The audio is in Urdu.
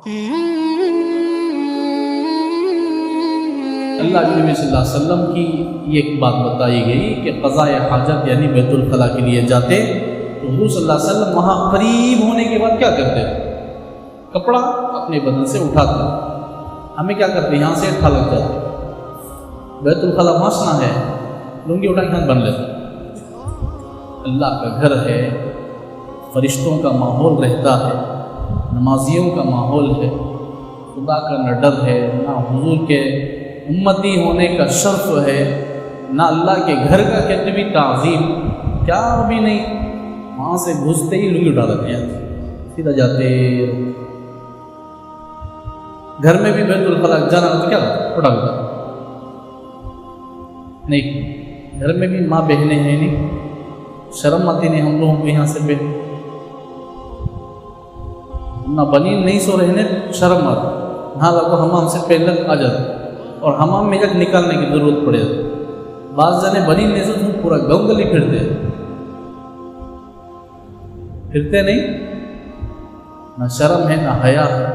اللہ کے نبی صلی اللہ علیہ وسلم کی یہ ایک بات بتائی گئی کہ قضاء حاجت یعنی بیت الخلاء کے لیے جاتے تو حضور صلی اللہ علیہ وسلم وہاں قریب ہونے کے بعد کیا کرتے؟ کپڑا اپنے بدن سے اٹھاتے. ہمیں کیا کرتے؟ یہاں سے اٹھا لگ جاتے. بیت الخلاء واسنا ہے، لنگی اٹھا کے ہاتھ بن لیتے. اللہ کا گھر ہے، فرشتوں کا ماحول رہتا ہے، نمازیوں کا ماحول ہے، خدا کا نہ ڈر ہے، نہ حضور کے امتی ہونے کا شرف ہے، نہ اللہ کے گھر کا کتنی تعظیم، کیا بھی نہیں. وہاں سے گھستے ہی لنگی اٹھا لیتے ہیں، سیدھا جاتے. گھر میں بھی بیت الخلاء جانا تو کیا اٹھا لیتا نہیں. گھر میں بھی ماں بہنیں ہیں نہیں، شرم آتی نہیں ہم لوگوں کو یہاں سے بہن نہ بنی نہیں سو رہے شرم آتی. ہاں لگو حمام سے پہلے آ جاتے اور حمام میں جب نکالنے کی ضرورت پڑے جاتی. بعض جانے بنی نہیں سو پورا گاؤں گلی پھرتے نہیں، نہ شرم ہے نہ حیا ہے.